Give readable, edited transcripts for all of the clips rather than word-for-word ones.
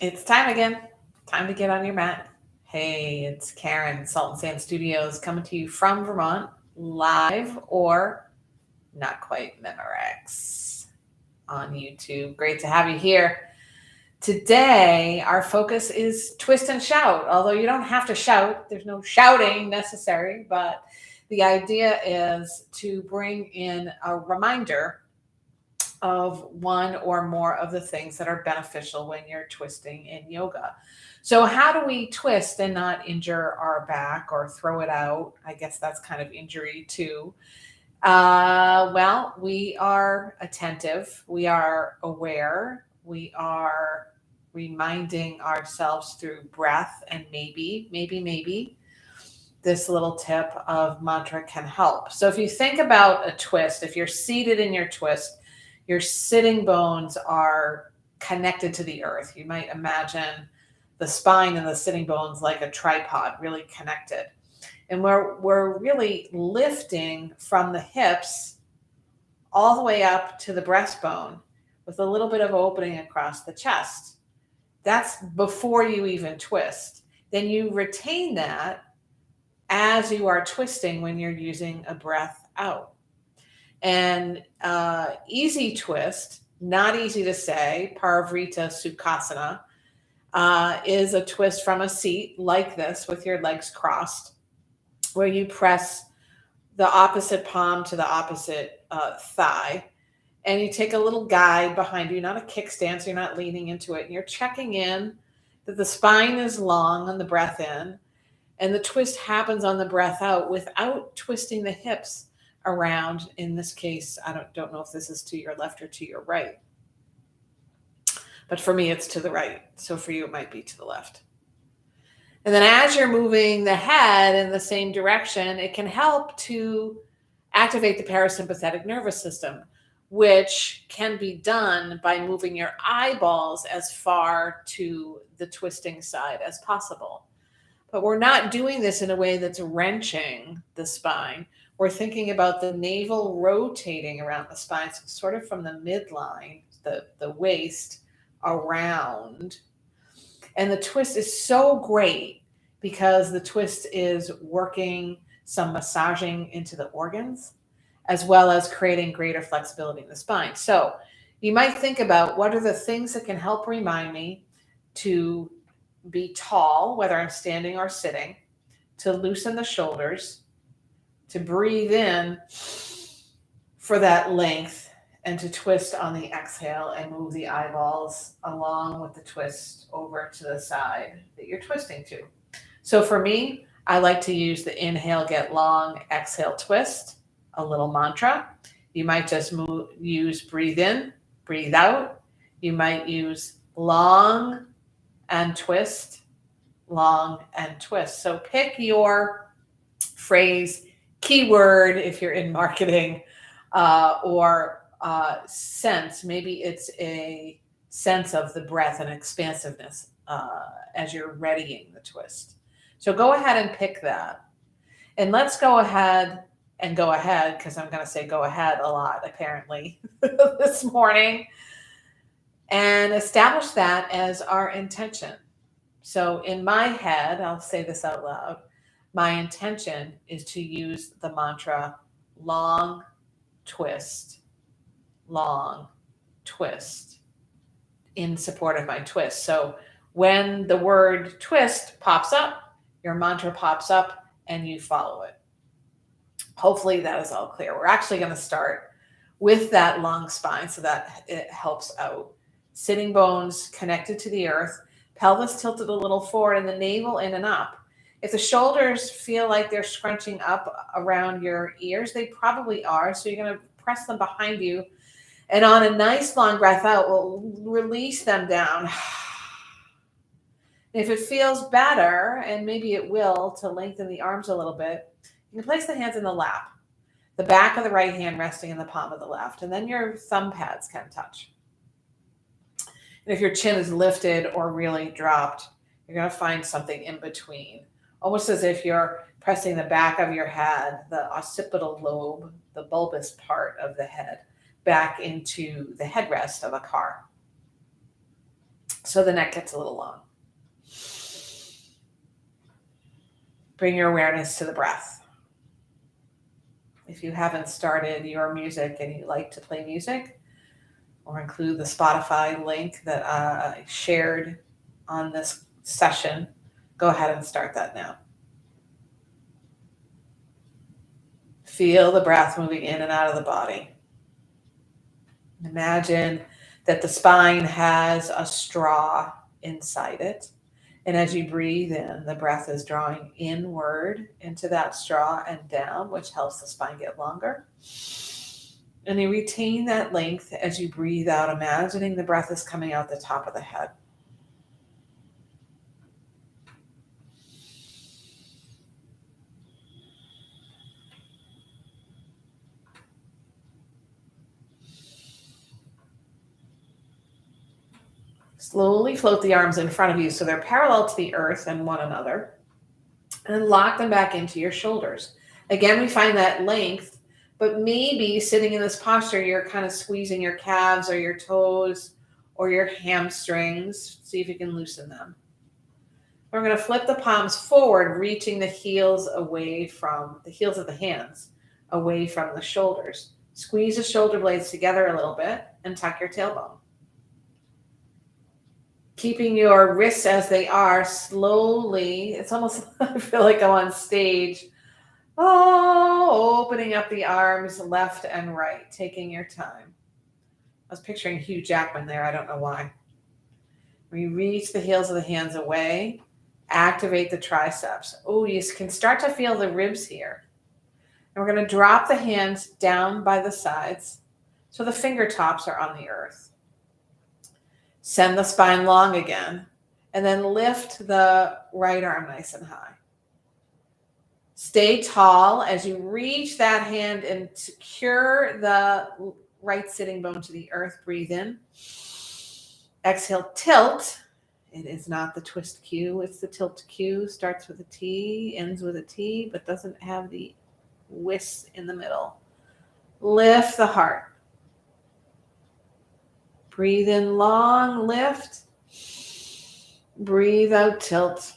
It's time again. Time to get on your mat. Hey, it's Karen, Salt and Sand Studios, coming to you from Vermont, live or not quite Memorex on YouTube. Great to have you here. Today, our focus is twist and shout. Although you don't have to shout, there's no shouting necessary, but the idea is to bring in a reminder of one or more of the things that are beneficial when you're twisting in yoga. So, how do we twist and not injure our back or throw it out? I guess that's kind of injury too. Well, we are attentive, we are aware, we are reminding ourselves through breath, and maybe this little tip of mantra can help. So, if you think about a twist, if you're seated in your twist, your sitting bones are connected to the earth. You might imagine the spine and the sitting bones like a tripod, really connected. And we're really lifting from the hips all the way up to the breastbone with a little bit of opening across the chest. That's before you even twist. Then you retain that as you are twisting when you're using a breath out. And easy twist, not easy to say, Parivrita Sukhasana, is a twist from a seat like this with your legs crossed, where you press the opposite palm to the opposite thigh. And you take a little guide behind you, not a kickstand, so you're not leaning into it. And you're checking in that the spine is long on the breath in, and the twist happens on the breath out without twisting the hips around. In this case, I don't know if this is to your left or to your right, but for me it's to the right, so for you it might be to the left. And then as you're moving the head in the same direction, it can help to activate the parasympathetic nervous system, which can be done by moving your eyeballs as far to the twisting side as possible. But we're not doing this in a way that's wrenching the spine. We're thinking about the navel rotating around the spine, so sort of from the midline, the waist around. And the twist is so great because the twist is working some massaging into the organs as well as creating greater flexibility in the spine. So you might think about what are the things that can help remind me to be tall, whether I'm standing or sitting, to loosen the shoulders, to breathe in for that length, and to twist on the exhale and move the eyeballs along with the twist over to the side that you're twisting to. So for me, I like to use the inhale, get long, exhale, twist, a little mantra. You might just use breathe in, breathe out. You might use long and twist, long and twist. So pick your phrase, keyword if you're in marketing, or sense. Maybe it's a sense of the breath and expansiveness as you're readying the twist. So go ahead and pick that. And let's go ahead because I'm going to say go ahead a lot apparently this morning, and establish that as our intention. So in my head, I'll say this out loud. My intention is to use the mantra long, twist, long, twist in support of my twist. So when the word twist pops up, your mantra pops up and you follow it. Hopefully that is all clear. We're actually going to start with that long spine so that it helps out. Sitting bones connected to the earth, pelvis tilted a little forward, and the navel in and up. If the shoulders feel like they're scrunching up around your ears, they probably are. So you're going to press them behind you. And on a nice long breath out, we'll release them down. If it feels better, and maybe it will, to lengthen the arms a little bit, you can place the hands in the lap, the back of the right hand resting in the palm of the left, and then your thumb pads can touch. And if your chin is lifted or really dropped, you're going to find something in between, almost as if you're pressing the back of your head, the occipital lobe, the bulbous part of the head, back into the headrest of a car. So the neck gets a little long. Bring your awareness to the breath. If you haven't started your music and you like to play music, or include the Spotify link that I shared on this session, go ahead and start that now. Feel the breath moving in and out of the body. Imagine that the spine has a straw inside it. And as you breathe in, the breath is drawing inward into that straw and down, which helps the spine get longer. And you retain that length as you breathe out, imagining the breath is coming out the top of the head. Slowly float the arms in front of you so they're parallel to the earth and one another. And then lock them back into your shoulders. Again, we find that length, but maybe sitting in this posture, you're kind of squeezing your calves or your toes or your hamstrings. See if you can loosen them. We're going to flip the palms forward, reaching the heels away from the heels of the hands, away from the shoulders. Squeeze the shoulder blades together a little bit and tuck your tailbone. Keeping your wrists as they are, slowly, it's almost, I feel like I'm on stage. Oh, opening up the arms left and right, taking your time. I was picturing Hugh Jackman there, I don't know why. We reach the heels of the hands away, activate the triceps. Oh, you can start to feel the ribs here. And we're going to drop the hands down by the sides so the fingertips are on the earth. Send the spine long again, and then lift the right arm nice and high. Stay tall as you reach that hand and secure the right sitting bone to the earth. Breathe in. Exhale, tilt. It is not the twist cue, it's the tilt cue. Starts with a T, ends with a T, but doesn't have the whisk in the middle. Lift the heart. Breathe in long, lift. Breathe out, tilt.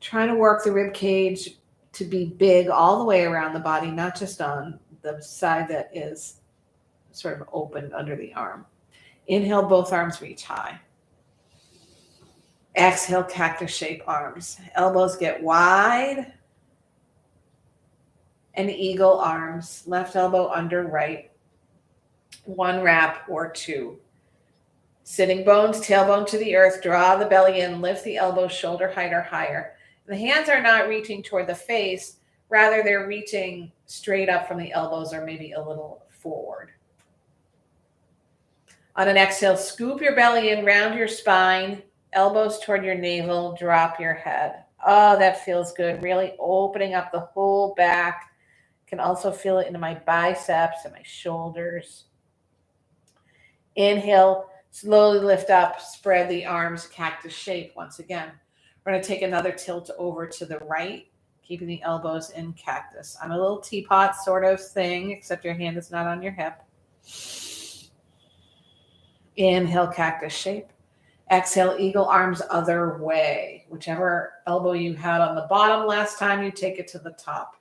Trying to work the rib cage to be big all the way around the body, not just on the side that is sort of opened under the arm. Inhale, both arms reach high. Exhale, cactus shape arms. Elbows get wide. And eagle arms. Left elbow under right. One wrap or two. Sitting bones, tailbone to the earth. Draw the belly in. Lift the elbows shoulder height or higher. The hands are not reaching toward the face. Rather, they're reaching straight up from the elbows or maybe a little forward. On an exhale, scoop your belly in, round your spine, elbows toward your navel, drop your head. Oh, that feels good. Really opening up the whole back. Can also feel it into my biceps and my shoulders. Inhale, slowly lift up, spread the arms, cactus shape once again. We're going to take another tilt over to the right, keeping the elbows in cactus. I'm a little teapot sort of thing, except your hand is not on your hip. Inhale, cactus shape. Exhale, eagle arms other way. Whichever elbow you had on the bottom last time, you take it to the top.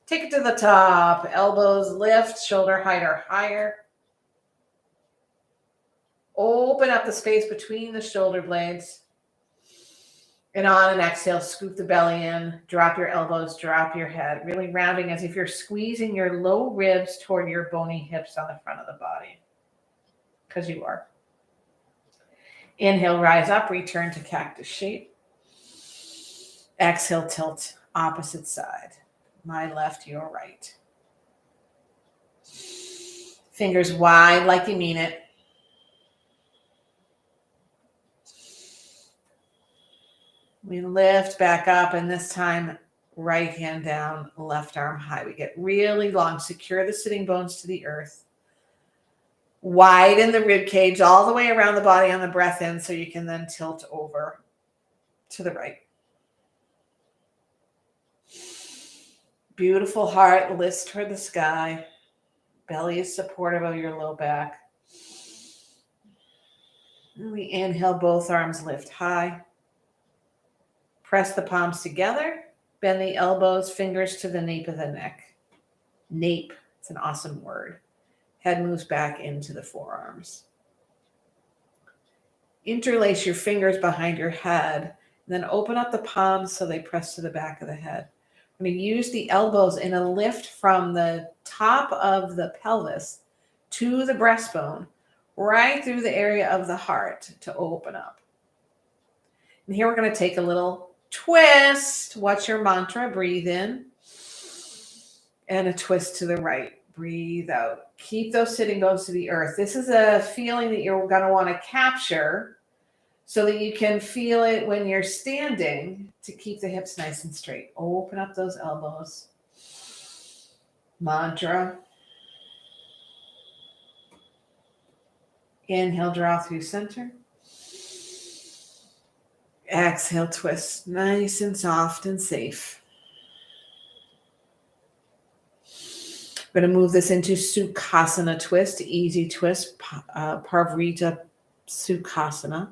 Take it to the top. Elbows lift, shoulder height or higher. Open up the space between the shoulder blades. And on an exhale, scoop the belly in, drop your elbows, drop your head, really rounding as if you're squeezing your low ribs toward your bony hips on the front of the body, because you are. Inhale, rise up, return to cactus shape. Exhale, tilt opposite side. My left, your right. Fingers wide like you mean it. We lift back up, and this time, right hand down, left arm high. We get really long. Secure the sitting bones to the earth. Widen the rib cage all the way around the body on the breath in, so you can then tilt over to the right. Beautiful heart lifts toward the sky. Belly is supportive of your low back. And we inhale, both arms lift high. Press the palms together. Bend the elbows, fingers to the nape of the neck. Nape, it's an awesome word. Head moves back into the forearms. Interlace your fingers behind your head, and then open up the palms so they press to the back of the head. We're going to use the elbows in a lift from the top of the pelvis to the breastbone, right through the area of the heart to open up. And here we're going to take a little twist. What's your mantra? Breathe in. And a twist to the right. Breathe out. Keep those sitting bones to the earth. This is a feeling that you're going to want to capture so that you can feel it when you're standing to keep the hips nice and straight. Open up those elbows. Mantra. Inhale, draw through center. Exhale, twist. Nice and soft and safe. We're going to move this into Sukhasana twist, easy twist, Parvrita Sukhasana.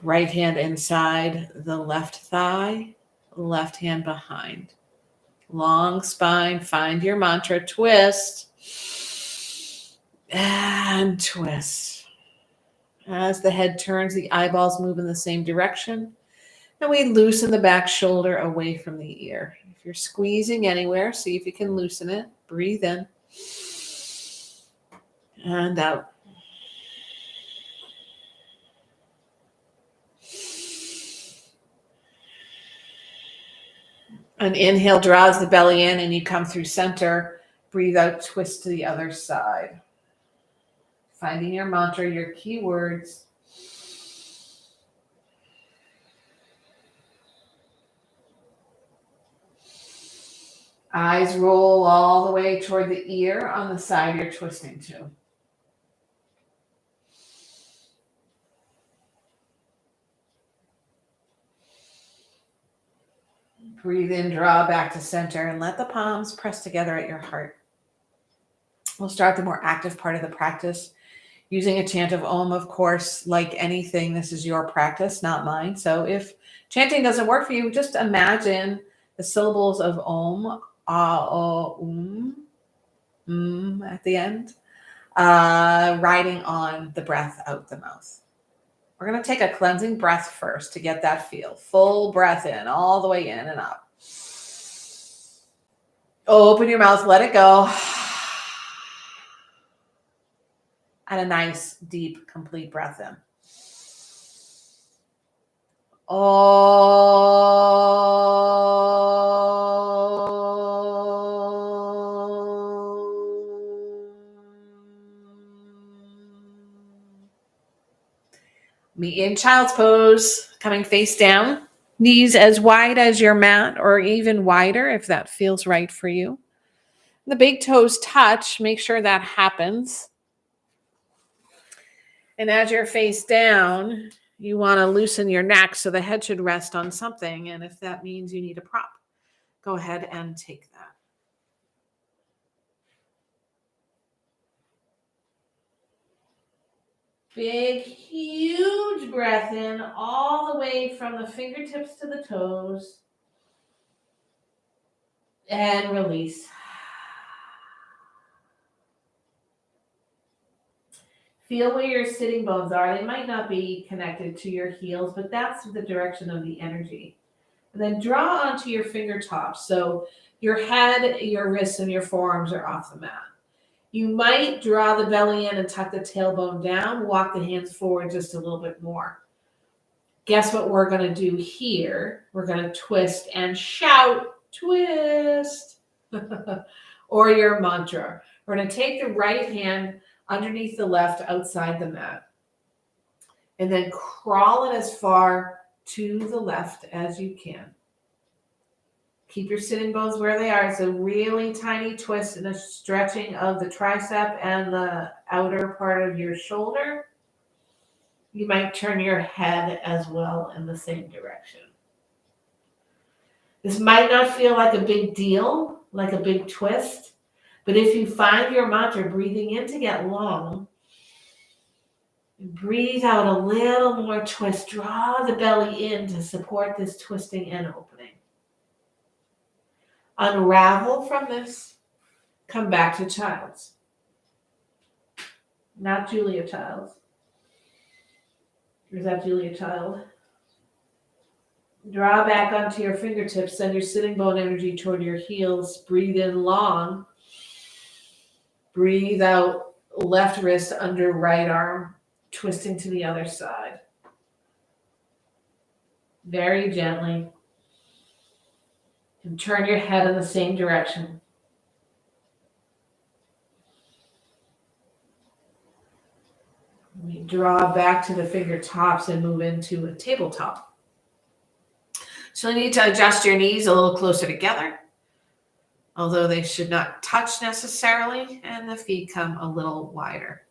Right hand inside the left thigh, left hand behind. Long spine, find your mantra, twist, and twist. As the head turns, the eyeballs move in the same direction. And we loosen the back shoulder away from the ear. If you're squeezing anywhere, see if you can loosen it. Breathe in and out. An inhale draws the belly in and you come through center. Breathe out, twist to the other side. Finding your mantra, your key words. Eyes roll all the way toward the ear on the side you're twisting to. Breathe in, draw back to center, and let the palms press together at your heart. We'll start the more active part of the practice using a chant of Om, of course. Like anything, this is your practice, not mine. So if chanting doesn't work for you, just imagine the syllables of Om, A, O, at the end, riding on the breath out the mouth. We're going to take a cleansing breath first to get that feel. Full breath in, all the way in and up. Open your mouth, let it go. And a nice, deep, complete breath in. Meet in child's pose, coming face down. Knees as wide as your mat or even wider if that feels right for you. The big toes touch. Make sure that happens. And as you're face down, you want to loosen your neck so the head should rest on something. And if that means you need a prop, go ahead and take that. Big, huge breath in all the way from the fingertips to the toes. And release. Feel where your sitting bones are. They might not be connected to your heels, but that's the direction of the energy. And then draw onto your fingertips. So your head, your wrists, and your forearms are off the mat. You might draw the belly in and tuck the tailbone down. Walk the hands forward just a little bit more. Guess what we're going to do here? We're going to twist and shout, twist. Or your mantra. We're going to take the right hand underneath the left outside the mat. And then crawl it as far to the left as you can. Keep your sitting bones where they are. It's a really tiny twist and a stretching of the tricep and the outer part of your shoulder. You might turn your head as well in the same direction. This might not feel like a big deal, like a big twist, but if you find your mantra breathing in to get long Breathe out a little more twist. Draw the belly in to support this twisting and opening. Unravel from this. Come back to child's. Not Julia Childs. Or is that Julia Child? Draw back onto your fingertips. Send your sitting bone energy toward your heels. Breathe in long. Breathe out left wrist under right arm, twisting to the other side. Very gently. And turn your head in the same direction. We draw back to the fingertips and move into a tabletop. So you need to adjust your knees a little closer together, although they should not touch necessarily, and the feet come a little wider.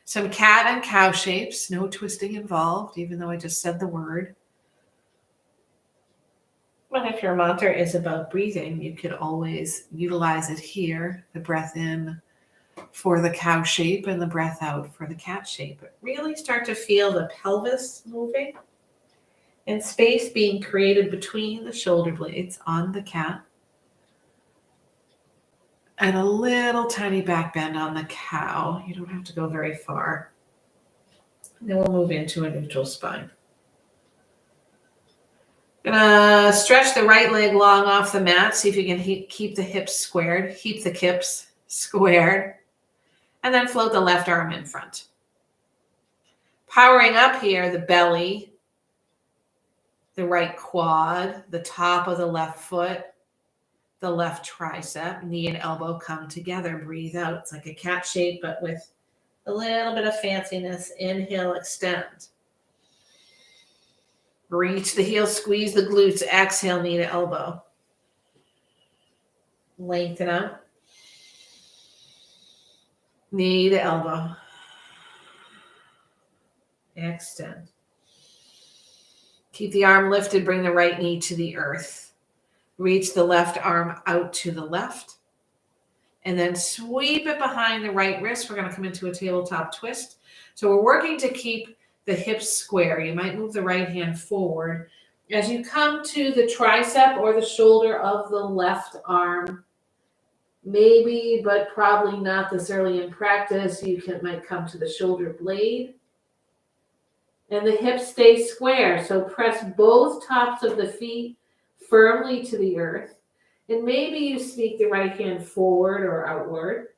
Some cat and cow shapes, no twisting involved, even though I just said the word. But if your mantra is about breathing, you could always utilize it here, the breath in for the cow shape and the breath out for the cat shape. But really start to feel the pelvis moving and space being created between the shoulder blades on the cat. And a little tiny back bend on the cow. You don't have to go very far. And then we'll move into a neutral spine. Gonna stretch the right leg long off the mat. See if you can keep the hips squared. Keep the hips squared. And then float the left arm in front. Powering up here, the belly, the right quad, the top of the left foot, the left tricep, knee and elbow come together. Breathe out. It's like a cat shape, but with a little bit of fanciness. Inhale, extend. Reach the heels, squeeze the glutes. Exhale, knee to elbow. Lengthen out. Knee to elbow. Extend. Keep the arm lifted. Bring the right knee to the earth. Reach the left arm out to the left. And then sweep it behind the right wrist. We're going to come into a tabletop twist. So we're working to keep the hips square. You might move the right hand forward. As you come to the tricep or the shoulder of the left arm, maybe, but probably not this early in practice, might come to the shoulder blade. And the hips stay square. So press both tops of the feet firmly to the earth. And maybe you sneak the right hand forward or outward.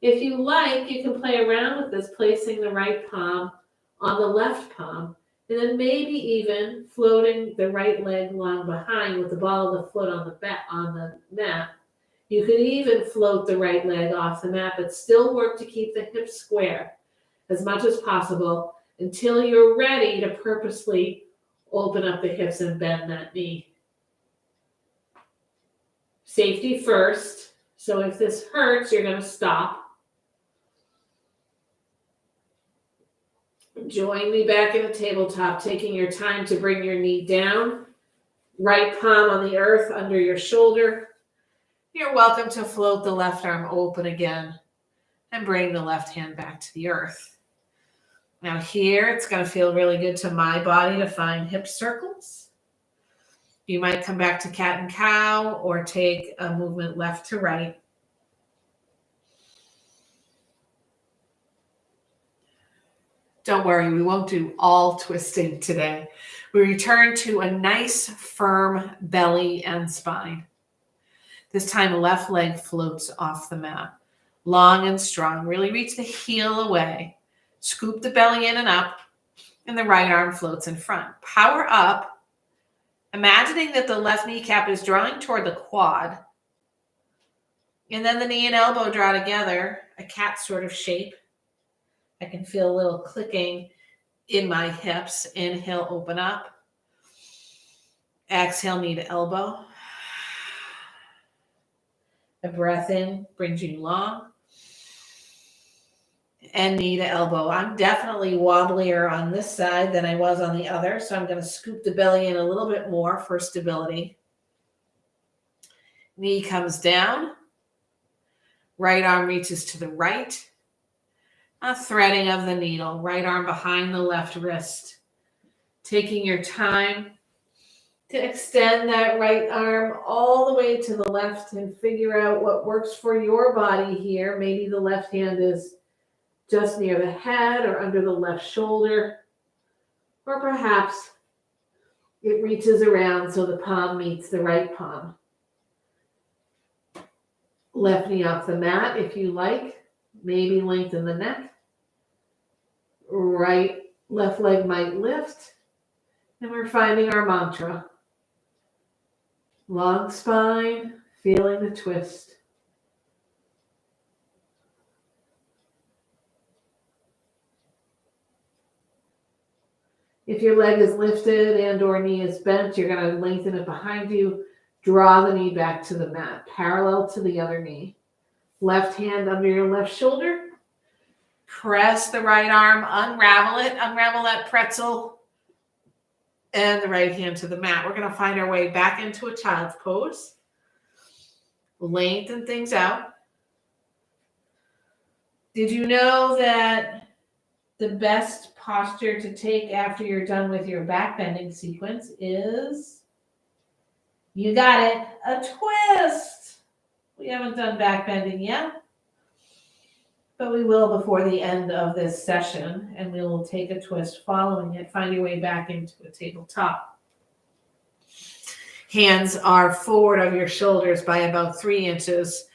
If you like, you can play around with this, placing the right palm on the left palm, and then maybe even floating the right leg long behind with the ball of the foot on the mat. You could even float the right leg off the mat, but still work to keep the hips square as much as possible until you're ready to purposely open up the hips and bend that knee. Safety first. So if this hurts, you're going to stop. Join me back in the tabletop, taking your time to bring your knee down. Right palm on the earth under your shoulder. You're welcome to float the left arm open again and bring the left hand back to the earth. Now here, it's going to feel really good to my body to find hip circles. You might come back to cat and cow or take a movement left to right. Don't worry, we won't do all twisting today. We return to a nice, firm belly and spine. This time, left leg floats off the mat. Long and strong. Really reach the heel away. Scoop the belly in and up, and the right arm floats in front. Power up, imagining that the left kneecap is drawing toward the quad. And then the knee and elbow draw together, a cat sort of shape. I can feel a little clicking in my hips. Inhale, open up. Exhale, knee to elbow. A breath in brings you long. And knee to elbow. I'm definitely wobblier on this side than I was on the other, so I'm going to scoop the belly in a little bit more for stability. Knee comes down. Right arm reaches to the right. A threading of the needle, right arm behind the left wrist. Taking your time to extend that right arm all the way to the left and figure out what works for your body here. Maybe the left hand is just near the head or under the left shoulder, or perhaps it reaches around so the palm meets the right palm. Left knee off the mat if you like. Maybe lengthen the neck. Left leg might lift. And we're finding our mantra. Long spine, feeling the twist. If your leg is lifted and or knee is bent, you're going to lengthen it behind you. Draw the knee back to the mat, parallel to the other knee. Left hand under your left shoulder. Press the right arm, unravel it, unravel that pretzel, and the right hand to the mat. We're going to find our way back into a child's pose. Lengthen things out. Did you know that the best posture to take after you're done with your back bending sequence is, you got it, a twist. We haven't done back bending yet, but we will before the end of this session, and we will take a twist following it. Find your way back into a tabletop. Hands are forward of your shoulders by about 3 inches.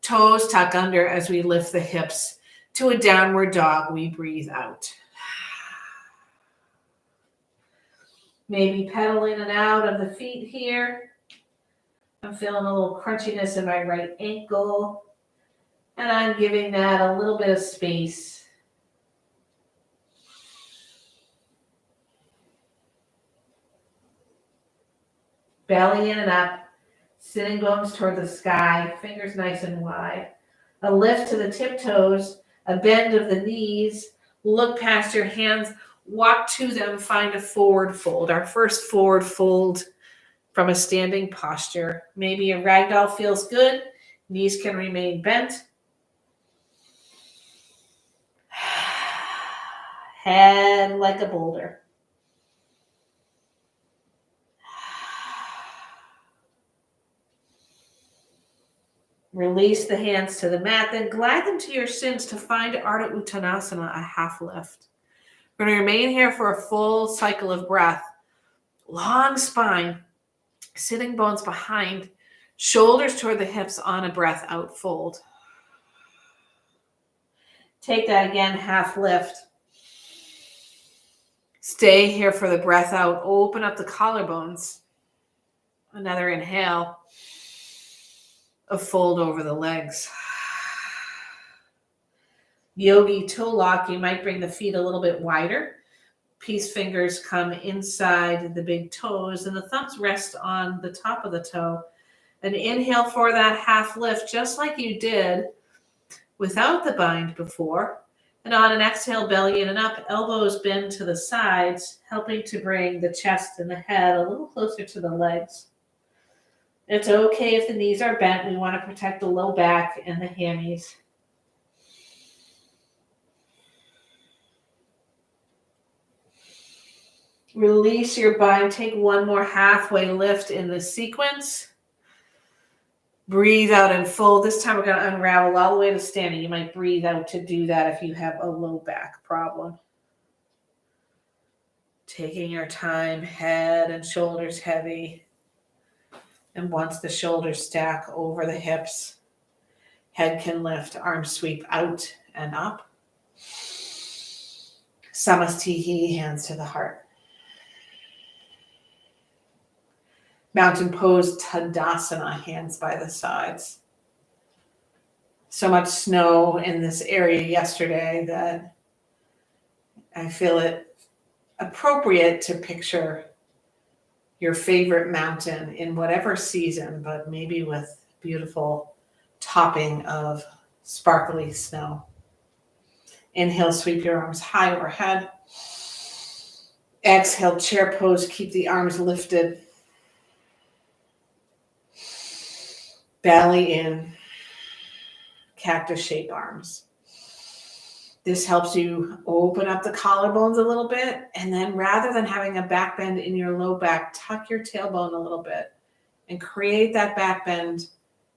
Toes tuck under as we lift the hips to a downward dog. We breathe out. Maybe pedal in and out of the feet here. I'm feeling a little crunchiness in my right ankle, and I'm giving that a little bit of space. Belly in and up, sitting bones toward the sky, fingers nice and wide. A lift to the tiptoes, a bend of the knees, look past your hands, walk to them, find a forward fold. Our first forward fold from a standing posture. Maybe a ragdoll feels good. Knees can remain bent. Head like a boulder. Release the hands to the mat, then glide them to your shins to find Ardha Uttanasana, a half lift. We're going to remain here for a full cycle of breath. Long spine, sitting bones behind, shoulders toward the hips on a breath out fold. Take that again, half lift. Stay here for the breath out. Open up the collarbones. Another inhale. A fold over the legs. Yogi toe lock, you might bring the feet a little bit wider. Peace fingers come inside the big toes and the thumbs rest on the top of the toe. An inhale for that half lift, just like you did without the bind before. And on an exhale, belly in and up, elbows bend to the sides, helping to bring the chest and the head a little closer to the legs. It's okay if the knees are bent. We want to protect the low back and the hammies. Release your bind. Take one more halfway lift in the sequence. Breathe out and fold. This time we're going to unravel all the way to standing. You might breathe out to do that if you have a low back problem. Taking your time, head and shoulders heavy. And once the shoulders stack over the hips, head can lift, arms sweep out and up. Samasthihi, hands to the heart. Mountain pose, Tadasana, hands by the sides. So much snow in this area yesterday that I feel it appropriate to picture your favorite mountain in whatever season, but maybe with beautiful topping of sparkly snow. Inhale, sweep your arms high overhead. Exhale, chair pose, keep the arms lifted. Belly in, cactus shape arms. This helps you open up the collarbones a little bit. And then rather than having a back bend in your low back, tuck your tailbone a little bit and create that back bend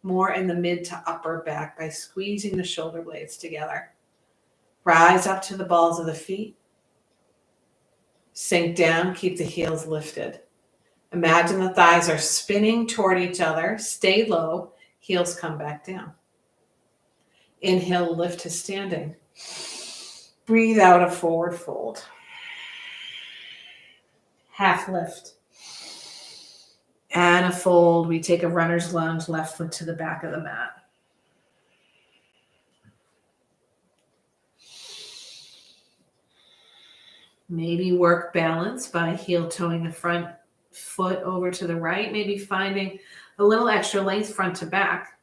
more in the mid to upper back by squeezing the shoulder blades together. Rise up to the balls of the feet. Sink down, keep the heels lifted. Imagine the thighs are spinning toward each other. Stay low, heels come back down. Inhale, lift to standing. Breathe out a forward fold. Half lift. And a fold. We take a runner's lunge, left foot to the back of the mat. Maybe work balance by heel toeing the front foot over to the right. Maybe finding a little extra length front to back.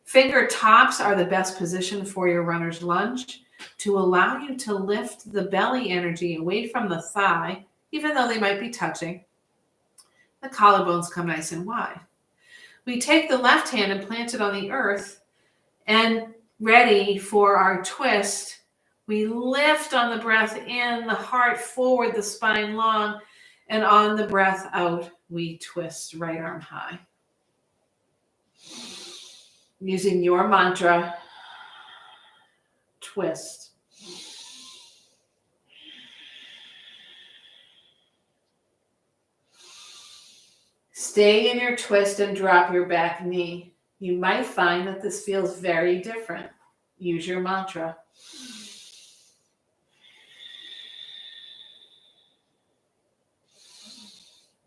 Finger tops are the best position for your runner's lunge to allow you to lift the belly energy away from the thigh, even though they might be touching. The collarbones come nice and wide. We take the left hand and plant it on the earth, and ready for our twist, we lift on the breath in, the heart forward, the spine long, and on the breath out, we twist right arm high. Using your mantra, twist. Stay in your twist and drop your back knee. You might find that this feels very different. Use your mantra.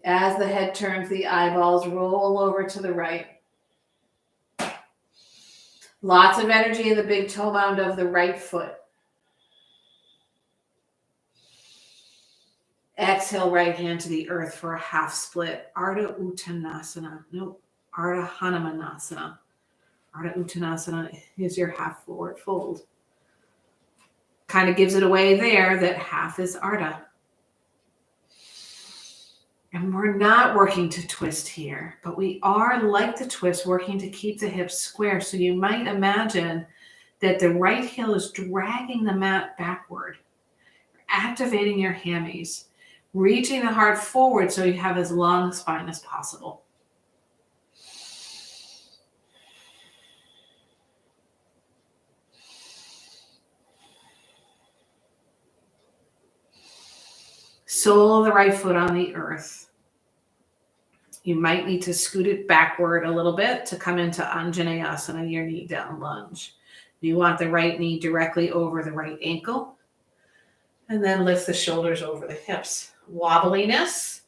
As the head turns, the eyeballs roll over to the right. Lots of energy in the big toe mound of the right foot. Exhale, right hand to the earth for a half split. Ardha Uttanasana. No, Ardha Hanumanasana. Ardha Uttanasana is your half forward fold. Kind of gives it away there that half is Ardha. And we're not working to twist here, but we are, like the twist, working to keep the hips square. So you might imagine that the right heel is dragging the mat backward, activating your hammies, reaching the heart forward so you have as long a spine as possible. Sole of the right foot on the earth. You might need to scoot it backward a little bit to come into Anjaneyasana, your knee down lunge. You want the right knee directly over the right ankle. And then lift the shoulders over the hips. Wobbliness.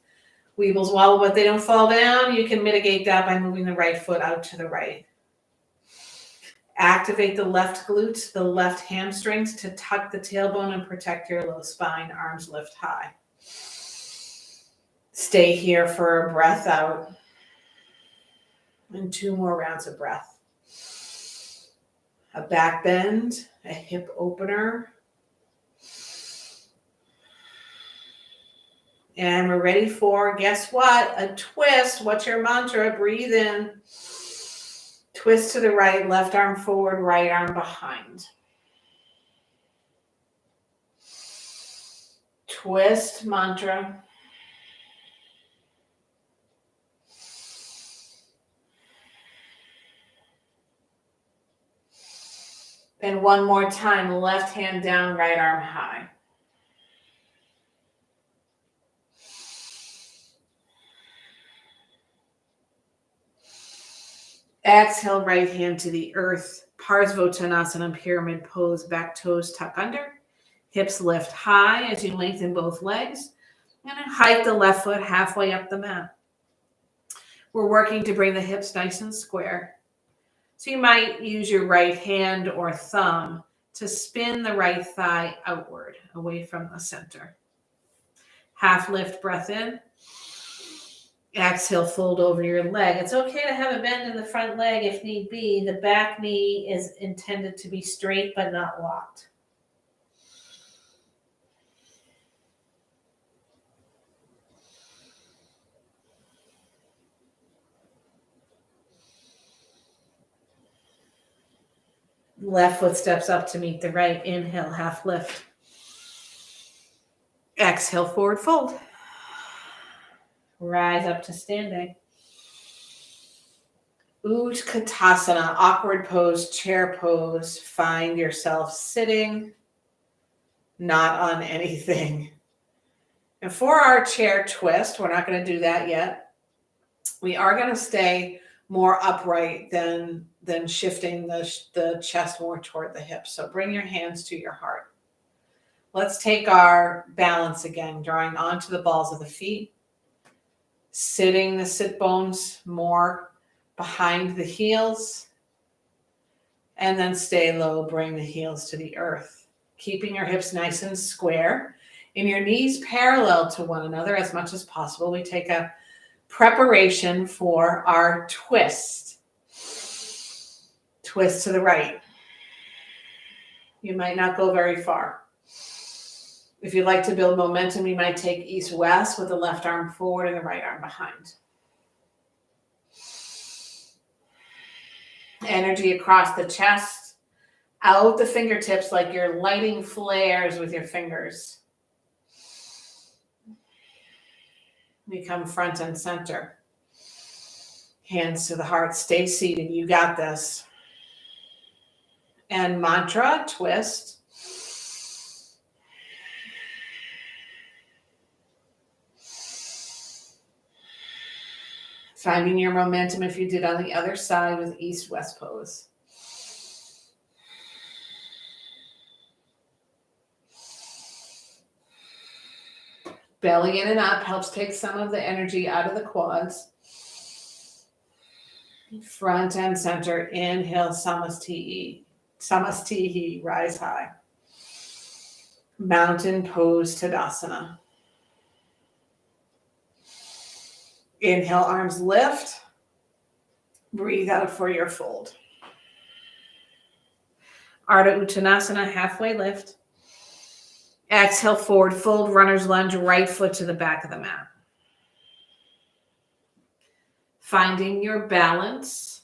Weebles wobble, but they don't fall down. You can mitigate that by moving the right foot out to the right. Activate the left glutes, the left hamstrings to tuck the tailbone and protect your low spine. Arms lift high. Stay here for a breath out and 2 more rounds of breath. A back bend, a hip opener. And we're ready for, guess what? A twist. What's your mantra? Breathe in. Twist to the right, left arm forward, right arm behind. Twist mantra. And one more time, left hand down, right arm high. Exhale, right hand to the earth. Parsvottanasana, pyramid pose, back toes tuck under. Hips lift high as you lengthen both legs. And then hike the left foot halfway up the mat. We're working to bring the hips nice and square. So you might use your right hand or thumb to spin the right thigh outward, away from the center. Half lift, breath in. Exhale, fold over your leg. It's okay to have a bend in the front leg if need be. The back knee is intended to be straight but not locked. Left foot steps up to meet the right. Inhale, half lift. Exhale, forward fold. Rise up to standing. Utkatasana, awkward pose, chair pose. Find yourself sitting, not on anything. And for our chair twist, we're not going to do that yet. We are going to stay more upright than shifting the chest more toward the hips. So bring your hands to your heart. Let's take our balance again, drawing onto the balls of the feet, sitting the sit bones more behind the heels, and then stay low, bring the heels to the earth, keeping your hips nice and square and your knees parallel to one another as much as possible. We take a preparation for our twist. Twist to the right. You might not go very far. If you'd like to build momentum, you might take east-west with the left arm forward and the right arm behind. Energy across the chest, out the fingertips like you're lighting flares with your fingers. We come front and center. Hands to the heart, stay seated, you got this. And mantra, twist. Finding your momentum if you did on the other side with east-west pose. Belly in and up helps take some of the energy out of the quads. Front and center, inhale, Samasthihi, rise high. Mountain pose, Tadasana. Inhale, arms lift. Breathe out for your fold. Ardha Uttanasana, halfway lift. Exhale, forward fold, runner's lunge, right foot to the back of the mat. Finding your balance.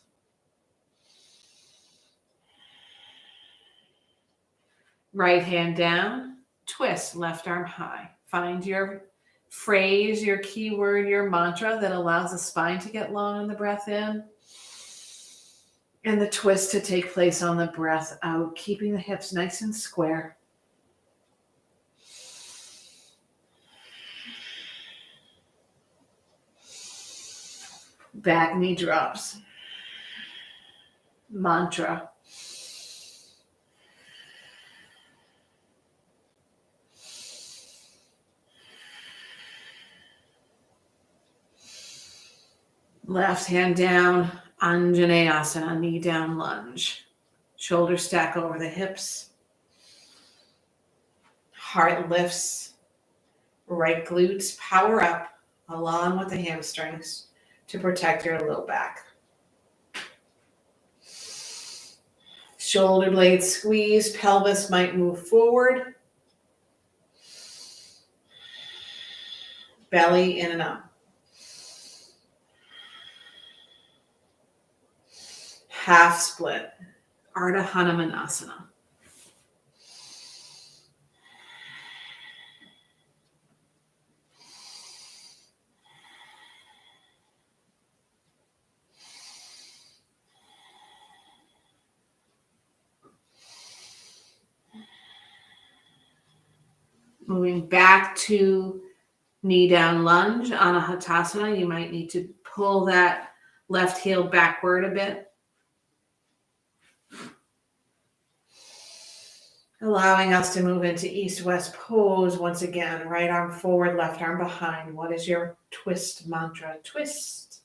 Right hand down, twist, left arm high. Find your phrase, your keyword, your mantra that allows the spine to get long on the breath in and the twist to take place on the breath out, keeping the hips nice and square. Back knee drops. Mantra. Left hand down, Anjaneyasana, knee down lunge. Shoulders stack over the hips. Heart lifts. Right glutes power up along with the hamstrings to protect your low back. Shoulder blades squeeze, pelvis might move forward. Belly in and up. Half split, Ardha Hanumanasana. Moving back to knee down lunge, Anahatasana. You might need to pull that left heel backward a bit. Allowing us to move into east-west pose once again. Right arm forward, left arm behind. What is your twist mantra? Twist.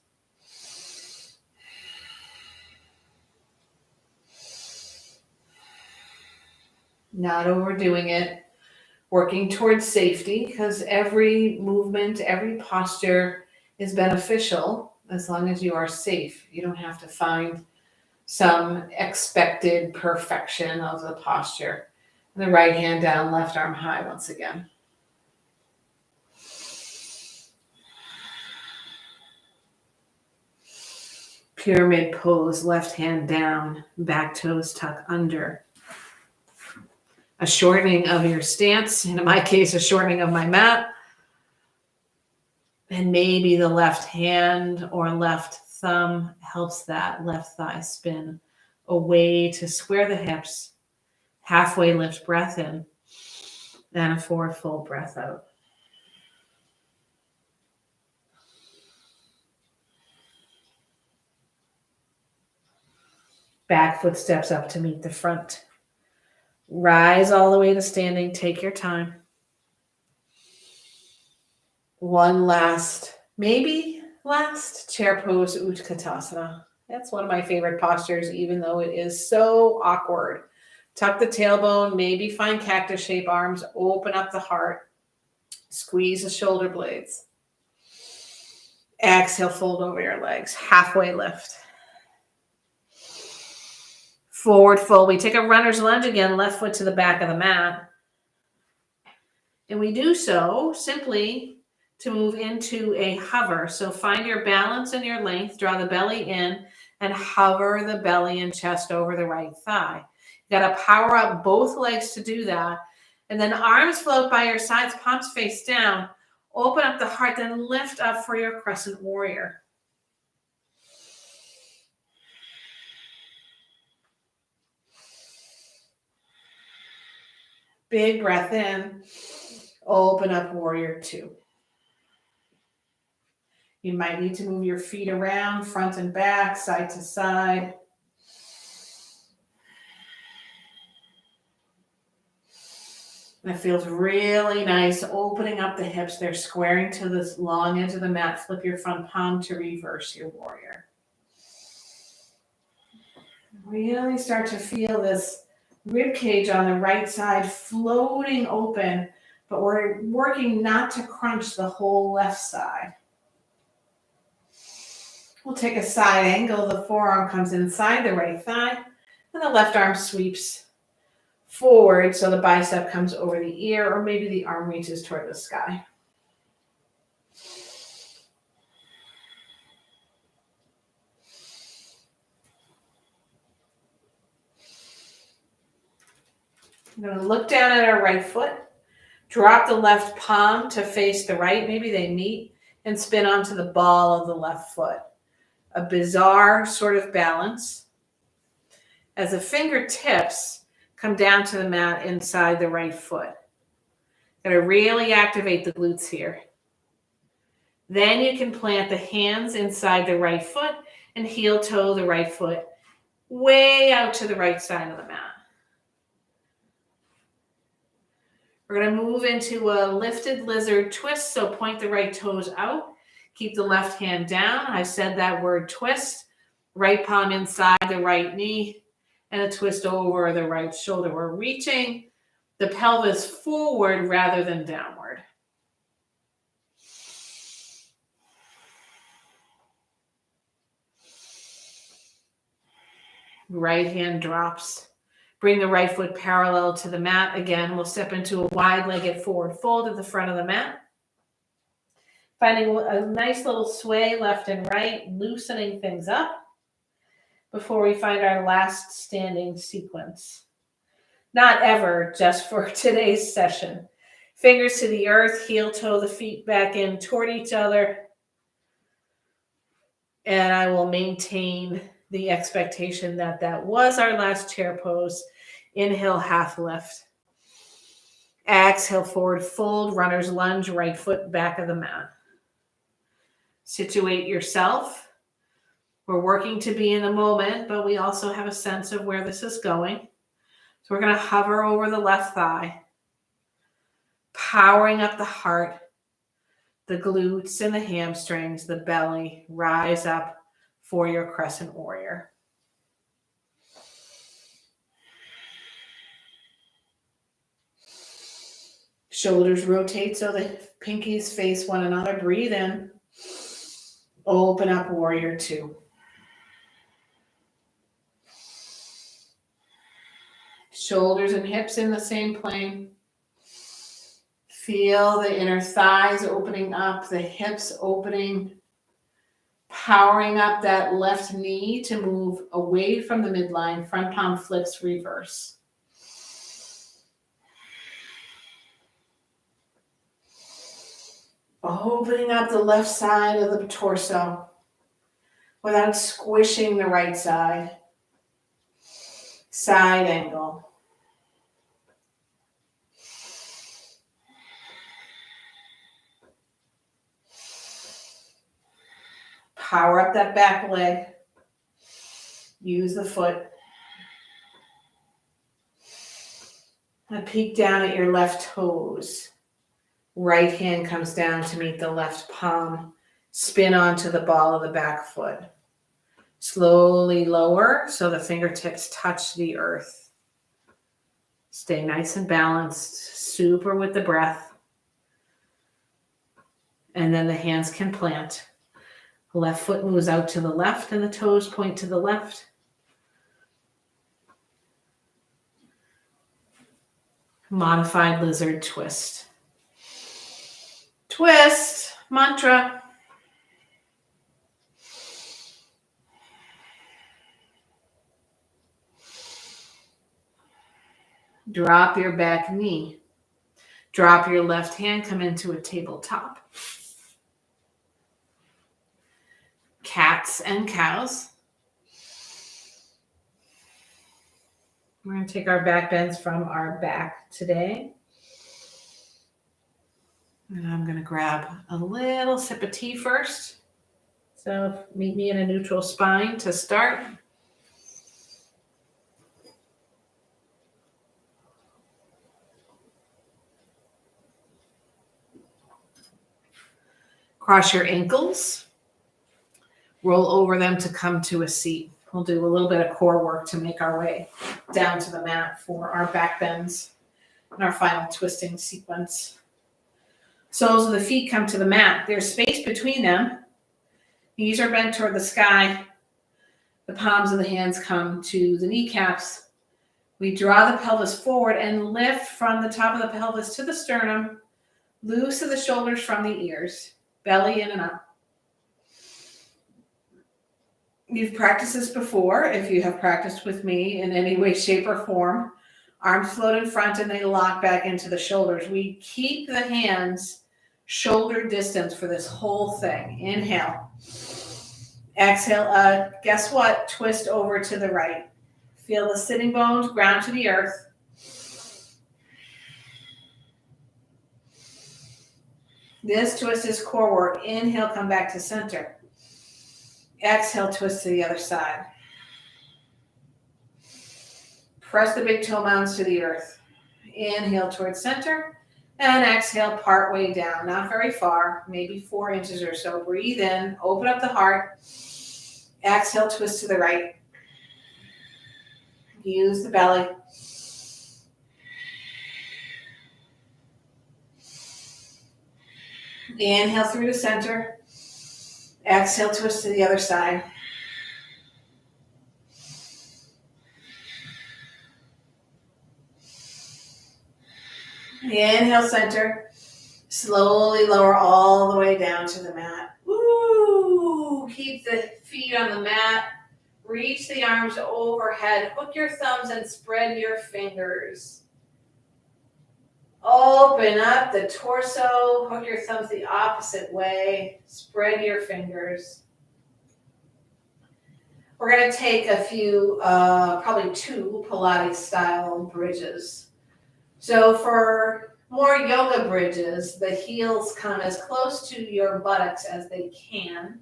Not overdoing it. Working towards safety, because every movement, every posture is beneficial as long as you are safe. You don't have to find some expected perfection of the posture. And the right hand down, left arm high once again. Pyramid pose, left hand down, back toes tuck under. A shortening of your stance, and in my case, a shortening of my mat. And maybe the left hand or left thumb helps that left thigh spin away to square the hips. Halfway lift breath in, and a forward fold breath out. Back foot steps up to meet the front. Rise all the way to standing. Take your time. One last, maybe last chair pose, Utkatasana. That's one of my favorite postures, even though it is so awkward. Tuck the tailbone, maybe find cactus shape arms, open up the heart, squeeze the shoulder blades. Exhale, fold over your legs, halfway lift. Forward fold. We take a runner's lunge again, left foot to the back of the mat. And we do so simply to move into a hover. So find your balance and your length, draw the belly in, and hover the belly and chest over the right thigh. You got to power up both legs to do that. And then arms float by your sides, palms face down. Open up the heart, then lift up for your crescent warrior. Big breath in. Open up warrior two. You might need to move your feet around, front and back, side to side. That feels really nice, opening up the hips. They're squaring to this long edge of the mat. Flip your front palm to reverse your warrior. Really start to feel this rib cage on the right side floating open, but we're working not to crunch the whole left side. We'll take a side angle. The forearm comes inside the right thigh, and the left arm sweeps forward so the bicep comes over the ear, or maybe the arm reaches toward the sky. I'm going to look down at our right foot, drop the left palm to face the right, maybe they meet, and spin onto the ball of the left foot. A bizarre sort of balance as the fingertips come down to the mat inside the right foot. Got to really activate the glutes here. Then you can plant the hands inside the right foot and heel toe the right foot way out to the right side of the mat. We're going to move into a lifted lizard twist, so point the right toes out. Keep the left hand down. I said that word twist. Right palm inside the right knee and a twist over the right shoulder. We're reaching the pelvis forward rather than downward. Right hand drops. Bring the right foot parallel to the mat. Again, we'll step into a wide-legged forward fold at the front of the mat. Finding a nice little sway left and right, loosening things up before we find our last standing sequence. Not ever, just for today's session. Fingers to the earth, heel toe the feet back in toward each other. And I will maintain the expectation that that was our last chair pose. Inhale, half lift. Exhale, forward fold, runner's lunge, right foot back of the mat. Situate yourself. We're working to be in the moment, but we also have a sense of where this is going. So we're going to hover over the left thigh, powering up the heart, the glutes and the hamstrings, the belly. Rise up for your crescent warrior. Shoulders rotate so the pinkies face one another. Breathe in. Open up warrior two. Shoulders and hips in the same plane. Feel the inner thighs opening up, the hips opening. Powering up that left knee to move away from the midline. Front palm flips, reverse. Opening up the left side of the torso without squishing the right side. Side angle. Power up that back leg. Use the foot. And peek down at your left toes. Right hand comes down to meet the left palm. Spin onto the ball of the back foot. Slowly lower so the fingertips touch the earth. Stay nice and balanced, super with the breath. And then the hands can plant. The left foot moves out to the left and the toes point to the left. Modified lizard twist. Twist, mantra. Drop your back knee. Drop your left hand, come into a tabletop. Cats and cows. We're going to take our back bends from our back today. And I'm going to grab a little sip of tea first. So meet me in a neutral spine to start. Cross your ankles. Roll over them to come to a seat. We'll do a little bit of core work to make our way down to the mat for our back bends and our final twisting sequence. Soles of the feet come to the mat. There's space between them. Knees are bent toward the sky. The palms of the hands come to the kneecaps. We draw the pelvis forward and lift from the top of the pelvis to the sternum. Loosen the shoulders from the ears. Belly in and up. You've practiced this before. If you have practiced with me in any way, shape, or form, arms float in front and they lock back into the shoulders. We keep the hands shoulder distance for this whole thing. Inhale. Exhale. Guess what? Twist over to the right. Feel the sitting bones ground to the earth. This twist is core work. Inhale, come back to center. Exhale, twist to the other side. Press the big toe mounds to the earth. Inhale towards center and exhale part way down. Not very far, maybe 4 inches or so. Breathe in, open up the heart. Exhale, twist to the right. Use the belly. Inhale through to center. Exhale, twist to the other side. Inhale, center. Slowly lower all the way down to the mat. Woo! Keep the feet on the mat. Reach the arms overhead. Hook your thumbs and spread your fingers. Open up the torso. Hook your thumbs the opposite way. Spread your fingers. We're going to take a few, probably 2 Pilates style bridges. So for more yoga bridges, the heels come as close to your buttocks as they can.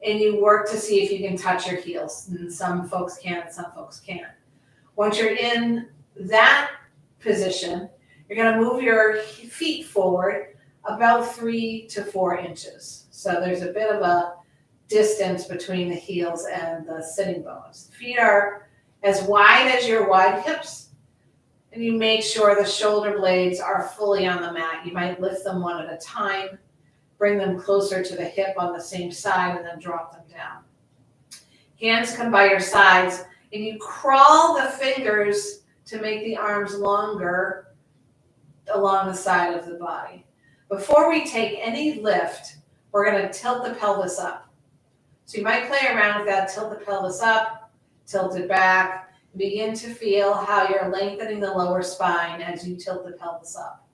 And you work to see if you can touch your heels. And some folks can, some folks can't. Once you're in that position, you're going to move your feet forward about 3 to 4 inches. So there's a bit of a distance between the heels and the sitting bones. Feet are as wide as your wide hips. And you make sure the shoulder blades are fully on the mat. You might lift them one at a time, bring them closer to the hip on the same side, and then drop them down. Hands come by your sides, and you crawl the fingers to make the arms longer along the side of the body. Before we take any lift, we're going to tilt the pelvis up. So you might play around with that, tilt the pelvis up, tilt it back, begin to feel how you're lengthening the lower spine as you tilt the pelvis up.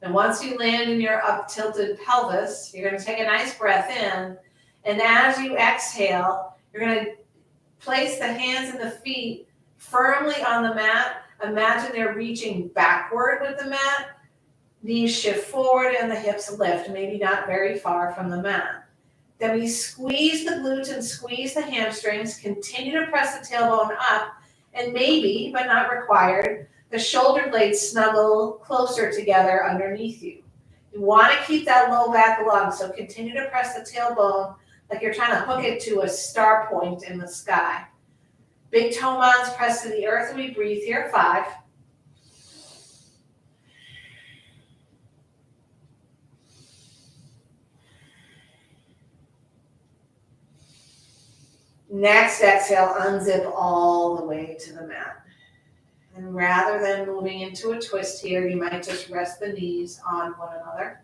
And once you land in your up tilted pelvis, you're going to take a nice breath in, and as you exhale, you're going to place the hands and the feet firmly on the mat. Imagine they're reaching backward with the mat. Knees shift forward and the hips lift, maybe not very far from the mat. Then we squeeze the glutes and squeeze the hamstrings, continue to press the tailbone up, and maybe, but not required, the shoulder blades snuggle closer together underneath you. You want to keep that low back long, so continue to press the tailbone like you're trying to hook it to a star point in the sky. Big toe mounds press to the earth, and we breathe here. 5. Next exhale, unzip all the way to the mat. And rather than moving into a twist here, you might just rest the knees on one another.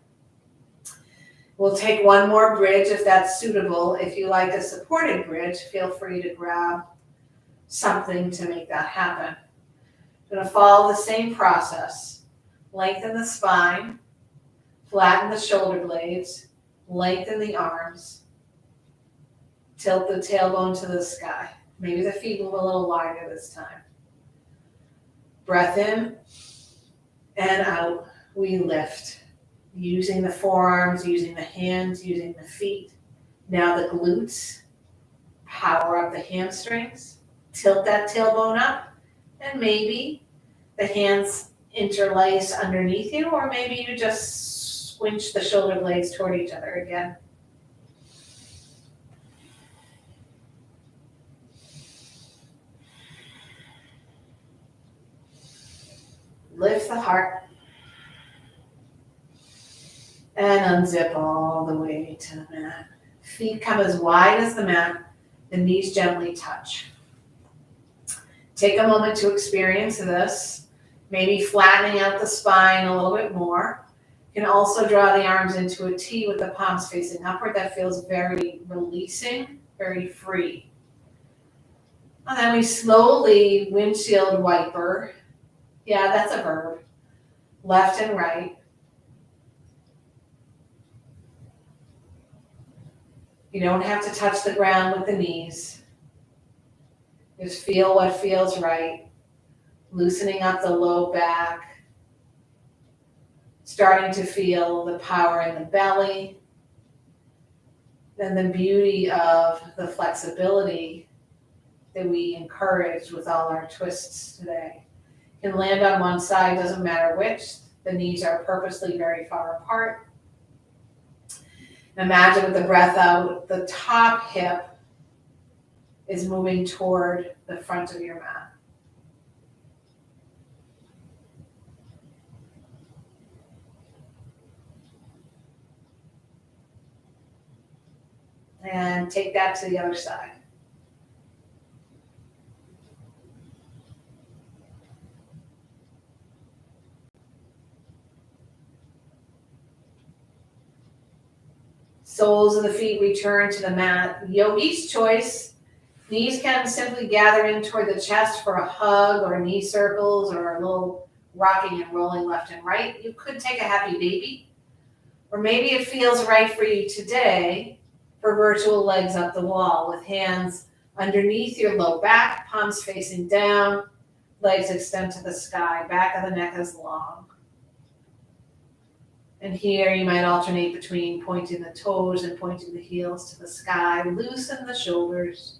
We'll take one more bridge if that's suitable. If you like a supported bridge, feel free to grab something to make that happen. I'm going to follow the same process. Lengthen the spine, flatten the shoulder blades, lengthen the arms, tilt the tailbone to the sky. Maybe the feet move a little wider this time. Breath in and out, we lift. Using the forearms, using the hands, using the feet. Now the glutes, power up the hamstrings, tilt that tailbone up, and maybe the hands interlace underneath you, or maybe you just squinch the shoulder blades toward each other again. Lift the heart and unzip all the way to the mat. Feet come as wide as the mat, the knees gently touch. Take a moment to experience this, maybe flattening out the spine a little bit more. You can also draw the arms into a T with the palms facing upward. That feels very releasing, very free. And then we slowly windshield wiper. Yeah, that's a verb. Left and right. You don't have to touch the ground with the knees. Just feel what feels right. Loosening up the low back. Starting to feel the power in the belly. Then the beauty of the flexibility that we encouraged with all our twists today. You can land on one side, doesn't matter which. The knees are purposely very far apart. Imagine with the breath out, the top hip is moving toward the front of your mat. And take that to the other side. Soles of the feet return to the mat. Yogi's choice. Knees can simply gather in toward the chest for a hug or knee circles or a little rocking and rolling left and right. You could take a happy baby. Or maybe it feels right for you today for virtual legs up the wall with hands underneath your low back, palms facing down, legs extend to the sky, back of the neck is long. And here you might alternate between pointing the toes and pointing the heels to the sky. Loosen the shoulders.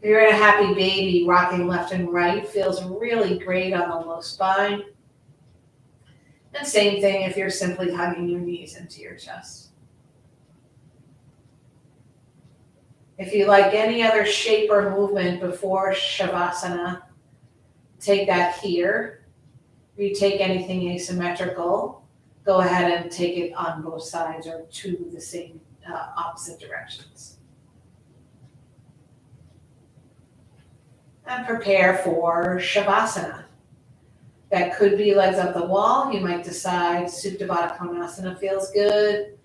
If you're in a happy baby, rocking left and right feels really great on the low spine. And same thing if you're simply hugging your knees into your chest. If you like any other shape or movement before Shavasana, take that here. If you take anything asymmetrical, go ahead and take it on both sides or to the same opposite directions. And prepare for Shavasana. That could be legs up the wall. You might decide Supta Baddha Konasana feels good.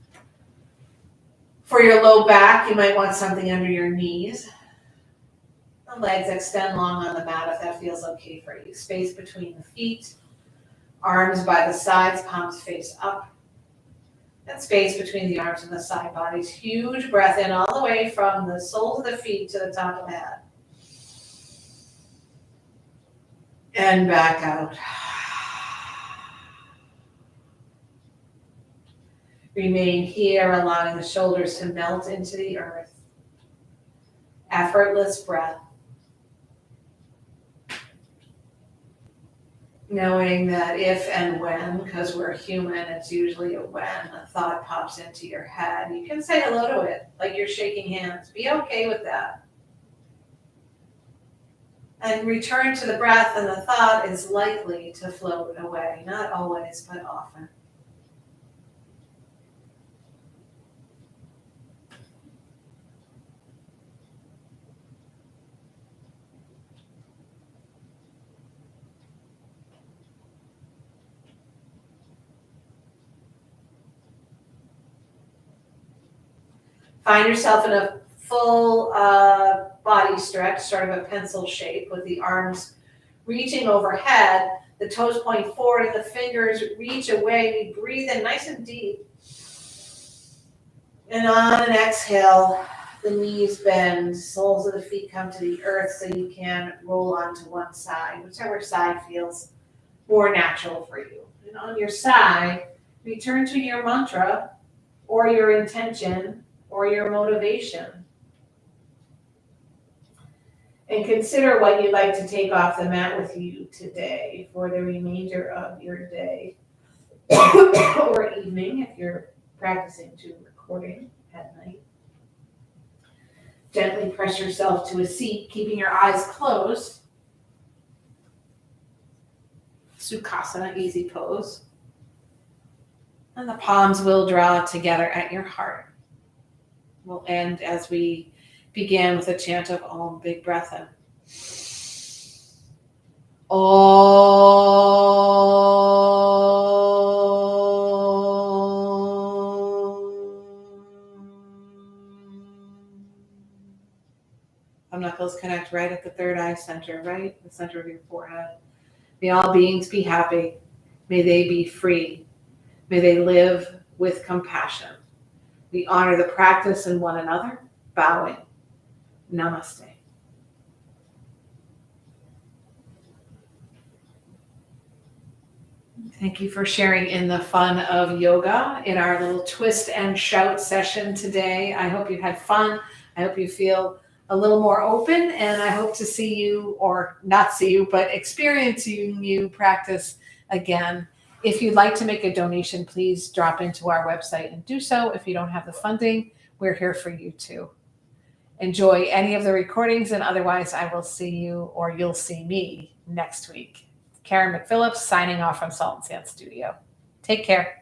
For your low back, you might want something under your knees. The legs extend long on the mat if that feels okay for you. Space between the feet, arms by the sides, palms face up. And space between the arms and the side bodies. Huge breath in all the way from the soles of the feet to the top of the head. And back out. Remain here, allowing the shoulders to melt into the earth. Effortless breath. Knowing that if and when, because we're human, it's usually a when, a thought pops into your head, you can say hello to it, like you're shaking hands. Be okay with that. And return to the breath, and the thought is likely to float away. Not always, but often. Find yourself in a full body stretch, sort of a pencil shape, with the arms reaching overhead, the toes point forward, and the fingers reach away. We breathe in nice and deep. And on an exhale, the knees bend, soles of the feet come to the earth so you can roll onto one side, whichever side feels more natural for you. And on your side, return to your mantra or your intention or your motivation. And consider what you'd like to take off the mat with you today for the remainder of your day or evening if you're practicing to recording at night. Gently press yourself to a seat, keeping your eyes closed. Sukhasana, easy pose. And the palms will draw together at your heart. We'll end as we began with a chant of Om, big breath in. Thumb knuckles connect right at the third eye center, right? The center of your forehead. May all beings be happy. May they be free. May they live with compassion. We honor the practice in one another, bowing. Namaste. Thank you for sharing in the fun of yoga in our little twist and shout session today. I hope you had fun. I hope you feel a little more open, and I hope to see you, or not see you, but experiencing you practice again. If you'd like to make a donation, please drop into our website and do so. If you don't have the funding, we're here for you too. Enjoy any of the recordings, and otherwise I will see you, or you'll see me, next week. Karen McPhillips signing off from Salt and Sand Studio. Take care.